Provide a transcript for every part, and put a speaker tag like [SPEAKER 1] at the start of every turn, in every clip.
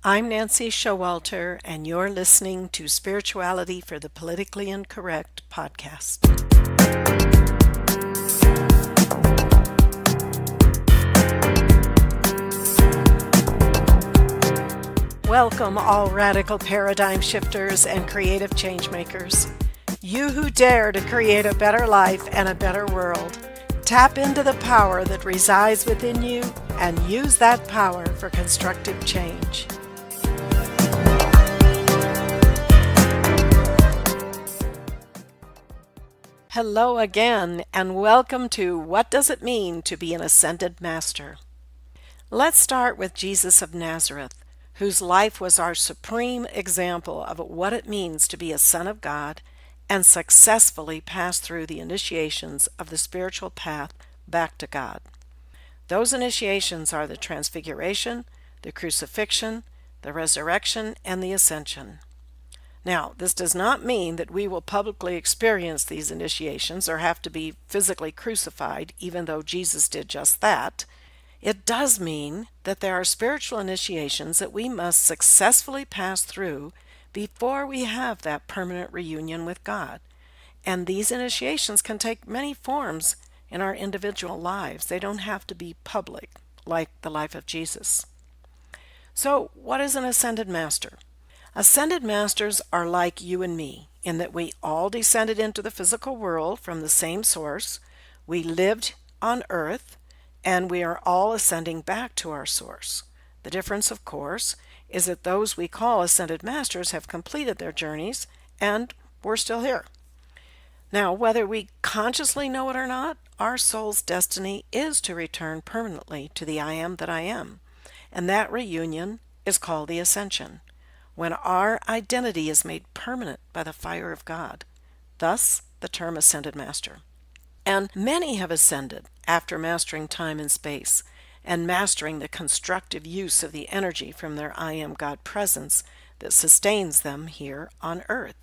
[SPEAKER 1] I'm Nancy Showalter, and you're listening to Spirituality for the Politically Incorrect podcast. Welcome, all radical paradigm shifters and creative changemakers. You who dare to create a better life and a better world. Tap into the power that resides within you and use that power for constructive change. Hello again, and welcome to What Does It Mean to Be an Ascended Master? Let's start with Jesus of Nazareth, whose life was our supreme example of what it means to be a son of God and successfully pass through the initiations of the spiritual path back to God. Those initiations are the Transfiguration, the Crucifixion, the Resurrection, and the Ascension. Now, this does not mean that we will publicly experience these initiations or have to be physically crucified, even though Jesus did just that. It does mean that there are spiritual initiations that we must successfully pass through before we have that permanent reunion with God. And these initiations can take many forms in our individual lives. They don't have to be public, like the life of Jesus. So, what is an ascended master? Ascended masters are like you and me, in that we all descended into the physical world from the same source, we lived on earth, and we are all ascending back to our source. The difference, of course, is that those we call ascended masters have completed their journeys, and we're still here. Now, whether we consciously know it or not, our soul's destiny is to return permanently to the I am that I am, and that reunion is called the Ascension, when our identity is made permanent by the fire of God. Thus, the term ascended master. And many have ascended after mastering time and space and mastering the constructive use of the energy from their I am God presence that sustains them here on earth.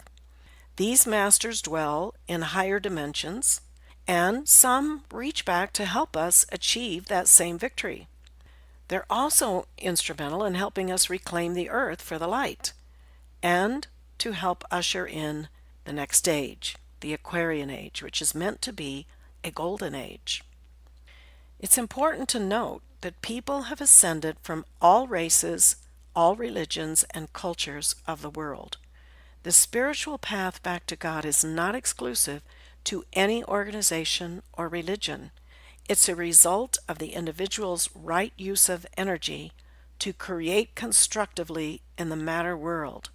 [SPEAKER 1] These masters dwell in higher dimensions, and some reach back to help us achieve that same victory. They're also instrumental in helping us reclaim the earth for the light and to help usher in the next age, the Aquarian age, which is meant to be a golden age. It's important to note that people have ascended from all races, all religions, and cultures of the world. The spiritual path back to God is not exclusive to any organization or religion. It's a result of the individual's right use of energy to create constructively in the matter world.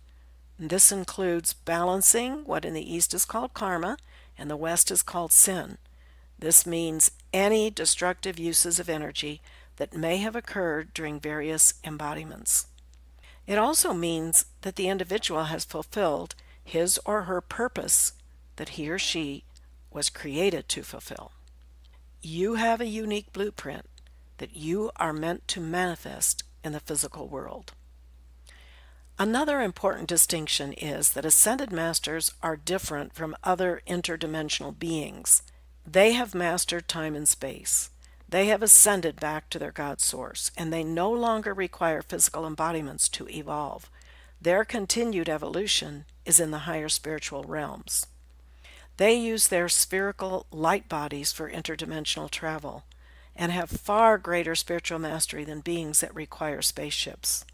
[SPEAKER 1] This includes balancing what in the East is called karma and the West is called sin. This means any destructive uses of energy that may have occurred during various embodiments. It also means that the individual has fulfilled his or her purpose that he or she was created to fulfill. You have a unique blueprint that you are meant to manifest in the physical world. Another important distinction is that ascended masters are different from other interdimensional beings. They have mastered time and space. They have ascended back to their God source, and they no longer require physical embodiments to evolve. Their continued evolution is in the higher spiritual realms. They use their spherical light bodies for interdimensional travel and have far greater spiritual mastery than beings that require spaceships.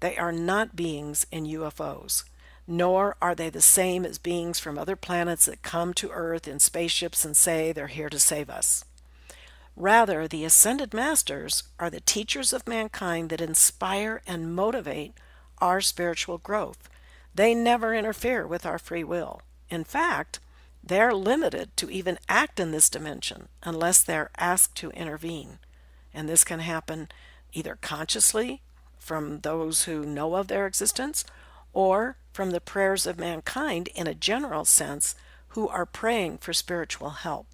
[SPEAKER 1] They are not beings in UFOs, nor are they the same as beings from other planets that come to Earth in spaceships and say they're here to save us. Rather, the ascended masters are the teachers of mankind that inspire and motivate our spiritual growth. They never interfere with our free will. In fact, they're limited to even act in this dimension unless they're asked to intervene. And this can happen either consciously from those who know of their existence or from the prayers of mankind in a general sense who are praying for spiritual help.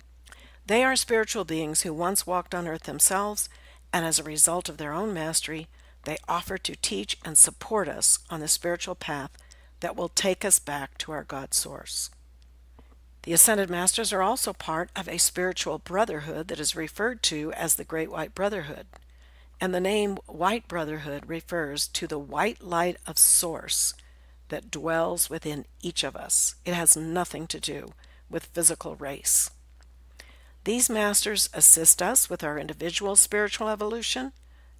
[SPEAKER 1] They are spiritual beings who once walked on earth themselves, and as a result of their own mastery, they offer to teach and support us on the spiritual path that will take us back to our God source. The Ascended Masters are also part of a spiritual brotherhood that is referred to as the Great White Brotherhood. And the name White Brotherhood refers to the white light of Source that dwells within each of us. It has nothing to do with physical race. These masters assist us with our individual spiritual evolution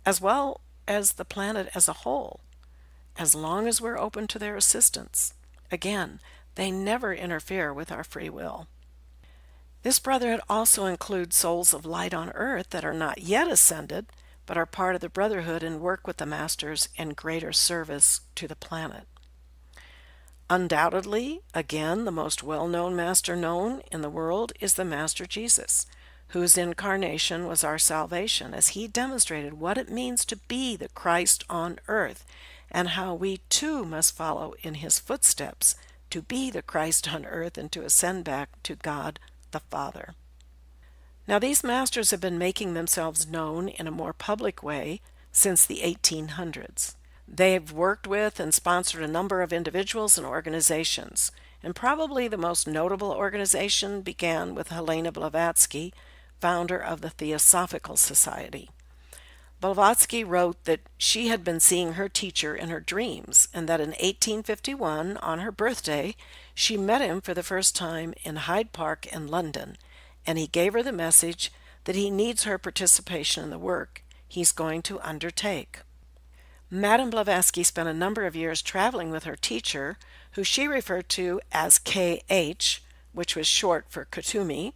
[SPEAKER 1] as well as the planet as a whole, as long as we're open to their assistance. Again, they never interfere with our free will. This brotherhood also includes souls of light on earth that are not yet ascended, but are part of the brotherhood and work with the masters in greater service to the planet. Undoubtedly, again, the most well-known master known in the world is the Master Jesus, whose incarnation was our salvation, as he demonstrated what it means to be the Christ on earth, and how we too must follow in his footsteps to be the Christ on earth and to ascend back to God the Father. Now, these masters have been making themselves known in a more public way since the 1800s. They have worked with and sponsored a number of individuals and organizations, and probably the most notable organization began with Helena Blavatsky, founder of the Theosophical Society. Blavatsky wrote that she had been seeing her teacher in her dreams, and that in 1851, on her birthday, she met him for the first time in Hyde Park in London, and he gave her the message that he needs her participation in the work he's going to undertake. Madame Blavatsky spent a number of years traveling with her teacher, who she referred to as KH, which was short for Kuthumi,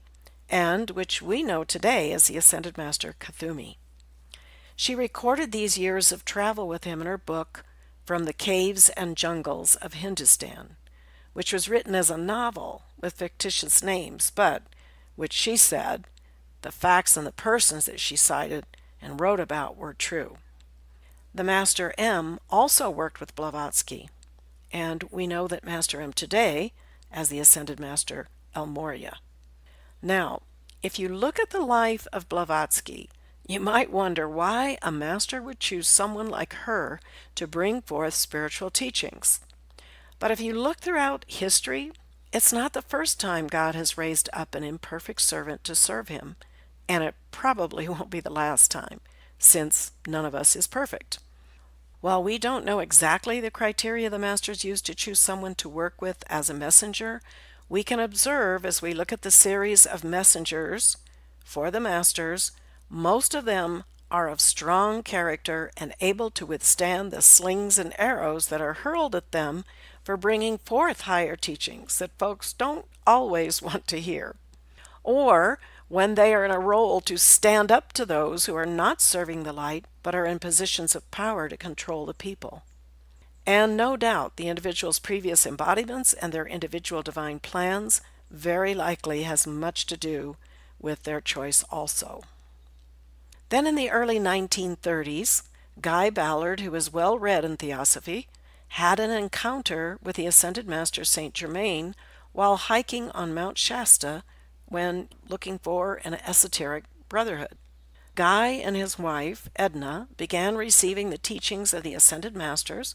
[SPEAKER 1] and which we know today as the Ascended Master Kuthumi. She recorded these years of travel with him in her book, From the Caves and Jungles of Hindustan, which was written as a novel with fictitious names, but which she said the facts and the persons that she cited and wrote about were true. The Master M also worked with Blavatsky, and we know that Master M today as the Ascended Master El Morya. Now, if you look at the life of Blavatsky, you might wonder why a master would choose someone like her to bring forth spiritual teachings. But if you look throughout history, it's not the first time God has raised up an imperfect servant to serve him, and it probably won't be the last time, since none of us is perfect. While we don't know exactly the criteria the masters used to choose someone to work with as a messenger, we can observe as we look at the series of messengers for the masters, most of them are of strong character and able to withstand the slings and arrows that are hurled at them for bringing forth higher teachings that folks don't always want to hear, or when they are in a role to stand up to those who are not serving the light but are in positions of power to control the people. And no doubt the individual's previous embodiments and their individual divine plans very likely has much to do with their choice also. Then in the early 1930s, Guy Ballard, who was well read in Theosophy, had an encounter with the Ascended Master Saint Germain while hiking on Mount Shasta when looking for an esoteric brotherhood. Guy and his wife, Edna, began receiving the teachings of the Ascended Masters,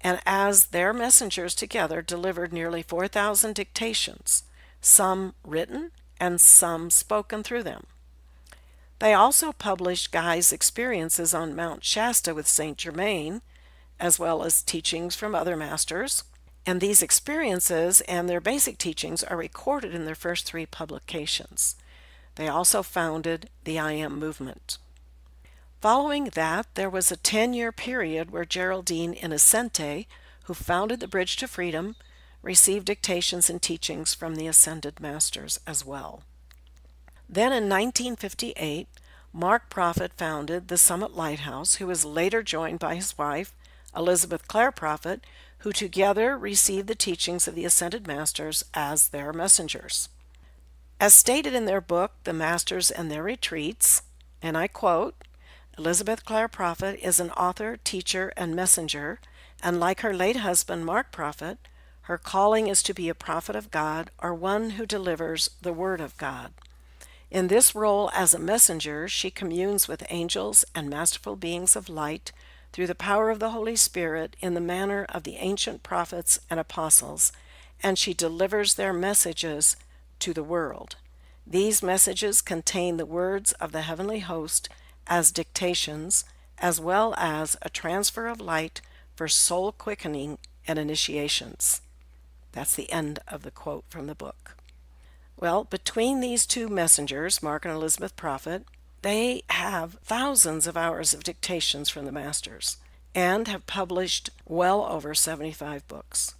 [SPEAKER 1] and as their messengers together delivered nearly 4,000 dictations, some written and some spoken through them. They also published Guy's experiences on Mount Shasta with Saint Germain, as well as teachings from other masters, and these experiences and their basic teachings are recorded in their first 3 publications. They also founded the I Am movement. Following that, there was a 10-year period where Geraldine Innocente, who founded the Bridge to Freedom, received dictations and teachings from the Ascended Masters as well. Then in 1958, Mark Prophet founded the Summit Lighthouse, who was later joined by his wife, Elizabeth Clare Prophet, who together received the teachings of the Ascended Masters as their messengers. As stated in their book, The Masters and Their Retreats, and I quote, Elizabeth Clare Prophet is an author, teacher, and messenger, and like her late husband, Mark Prophet, her calling is to be a prophet of God or one who delivers the Word of God. In this role as a messenger, she communes with angels and masterful beings of light through the power of the Holy Spirit in the manner of the ancient prophets and apostles, and she delivers their messages to the world. These messages contain the words of the heavenly host as dictations as well as a transfer of light for soul quickening and initiations. That's the end of the quote from the book. Well, between these two messengers, Mark and Elizabeth Prophet, they have thousands of hours of dictations from the masters and have published well over 75 books.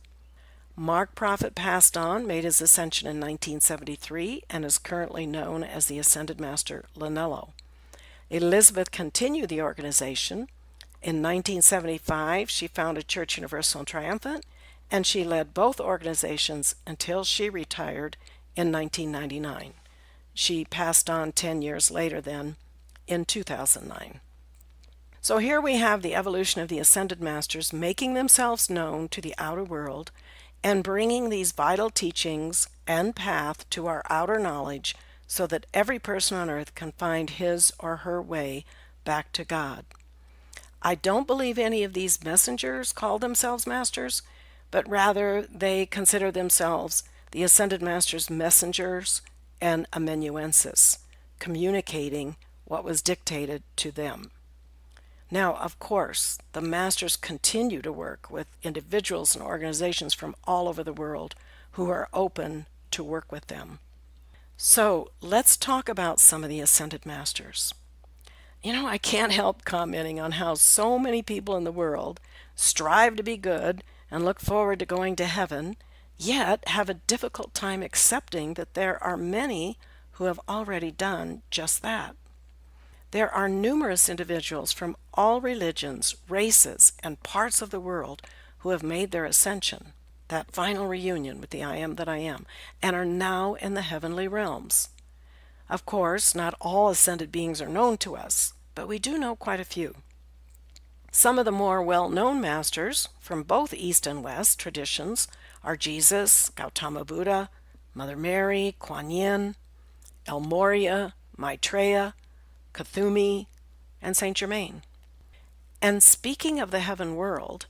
[SPEAKER 1] Mark Prophet passed on, made his ascension in 1973, and is currently known as the Ascended Master Lanello. Elizabeth continued the organization. In 1975, she founded Church Universal and Triumphant, and she led both organizations until she retired in 1999. She passed on 10 years later then, in 2009. So here we have the evolution of the Ascended Masters making themselves known to the outer world and bringing these vital teachings and path to our outer knowledge so that every person on earth can find his or her way back to God. I don't believe any of these messengers call themselves masters, but rather they consider themselves the Ascended Masters' messengers and amanuensis, communicating what was dictated to them. Now, of course, the masters continue to work with individuals and organizations from all over the world who are open to work with them. So let's talk about some of the Ascended Masters. I can't help commenting on how so many people in the world strive to be good and look forward to going to heaven, yet have a difficult time accepting that there are many who have already done just that. There are numerous individuals from all religions, races, and parts of the world who have made their ascension, that final reunion with the I Am that I Am, and are now in the heavenly realms. Of course, not all ascended beings are known to us, but we do know quite a few. Some of the more well-known masters from both East and West traditions are Jesus, Gautama Buddha, Mother Mary, Kuan Yin, El Morya, Maitreya, Kuthumi, and Saint Germain. And speaking of the heaven world,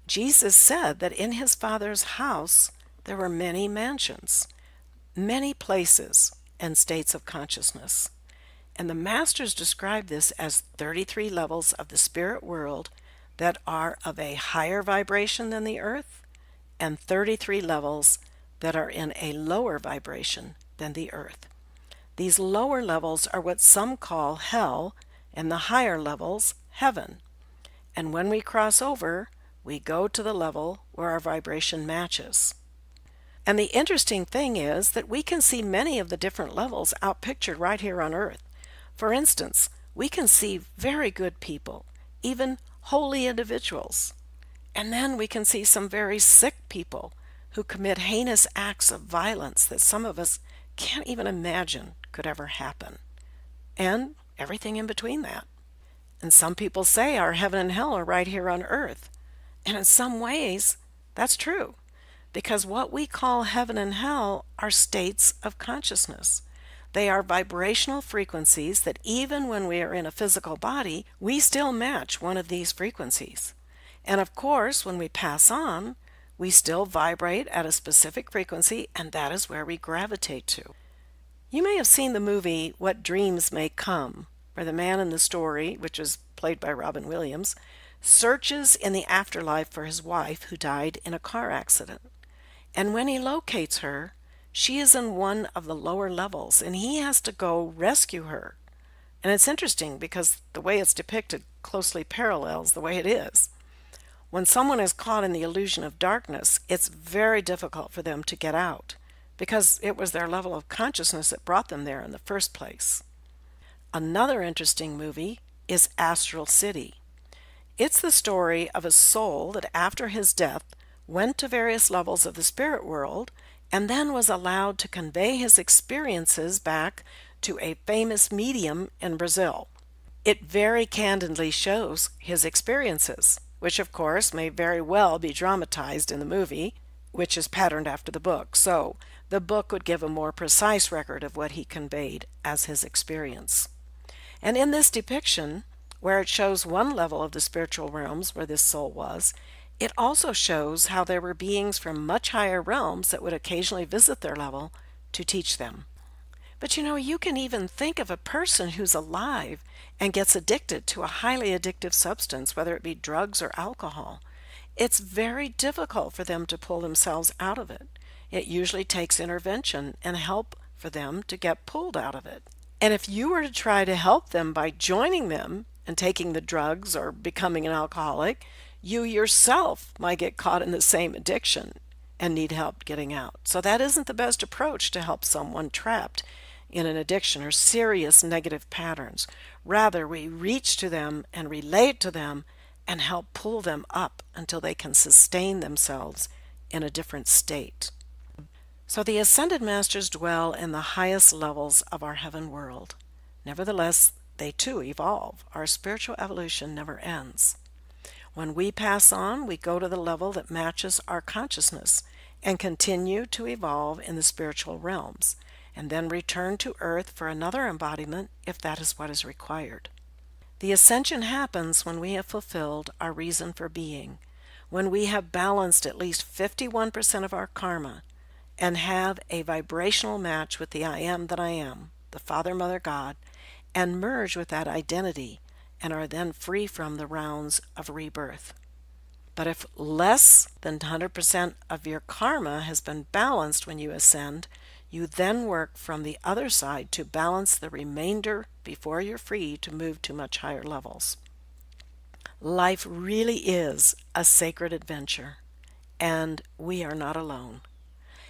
[SPEAKER 1] Jesus said that in his Father's house there were many mansions, many places and states of consciousness. And the masters describe this as 33 levels of the spirit world that are of a higher vibration than the earth, and 33 levels that are in a lower vibration than the earth. These lower levels are what some call hell, and the higher levels heaven. And when we cross over, we go to the level where our vibration matches. And the interesting thing is that we can see many of the different levels outpictured right here on earth. For instance, we can see very good people, even holy individuals. And then we can see some very sick people who commit heinous acts of violence that some of us can't even imagine could ever happen. And everything in between that. And some people say our heaven and hell are right here on earth. And in some ways, that's true. Because what we call heaven and hell are states of consciousness. They are vibrational frequencies that even when we are in a physical body, we still match one of these frequencies. And of course, when we pass on, we still vibrate at a specific frequency, and that is where we gravitate to. You may have seen the movie What Dreams May Come, where the man in the story, which is played by Robin Williams, searches in the afterlife for his wife who died in a car accident. And when he locates her, she is in one of the lower levels, and he has to go rescue her. And it's interesting because the way it's depicted closely parallels the way it is. When someone is caught in the illusion of darkness, it's very difficult for them to get out, because it was their level of consciousness that brought them there in the first place. Another interesting movie is Astral City. It's the story of a soul that after his death went to various levels of the spirit world and then was allowed to convey his experiences back to a famous medium in Brazil. It very candidly shows his experiences, which of course may very well be dramatized in the movie, which is patterned after the book. So the book would give a more precise record of what he conveyed as his experience. And in this depiction, where it shows one level of the spiritual realms where this soul was, it also shows how there were beings from much higher realms that would occasionally visit their level to teach them. But you can even think of a person who's alive and gets addicted to a highly addictive substance, whether it be drugs or alcohol. It's very difficult for them to pull themselves out of it. It usually takes intervention and help for them to get pulled out of it. And if you were to try to help them by joining them and taking the drugs or becoming an alcoholic, you yourself might get caught in the same addiction and need help getting out. So that isn't the best approach to help someone trapped in an addiction or serious negative patterns. Rather, we reach to them and relate to them and help pull them up until they can sustain themselves in a different state. So the ascended masters dwell in the highest levels of our heaven world. Nevertheless, they too evolve. Our spiritual evolution never ends. When we pass on, we go to the level that matches our consciousness and continue to evolve in the spiritual realms, and then return to earth for another embodiment if that is what is required. The ascension happens when we have fulfilled our reason for being, when we have balanced at least 51% of our karma and have a vibrational match with the I am that I am, the Father, Mother, God, and merge with that identity and are then free from the rounds of rebirth. But if less than 100% of your karma has been balanced when you ascend, you then work from the other side to balance the remainder before you're free to move to much higher levels. Life really is a sacred adventure, and we are not alone.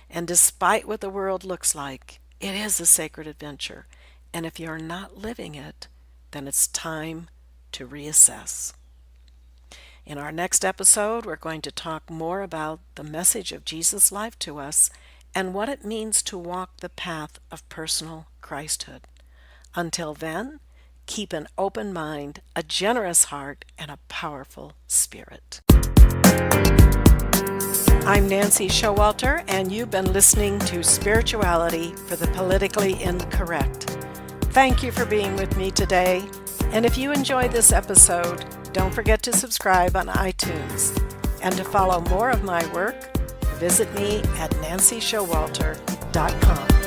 [SPEAKER 1] And despite what the world looks like, it is a sacred adventure. And if you're not living it, then it's time to reassess. In our next episode, we're going to talk more about the message of Jesus' life to us and what it means to walk the path of personal Christhood. Until then, keep an open mind, a generous heart, and a powerful spirit. I'm Nancy Showalter, and you've been listening to Spirituality for the Politically Incorrect. Thank you for being with me today, and if you enjoyed this episode, don't forget to subscribe on iTunes. And to follow more of my work, visit me at nancyshowalter.com.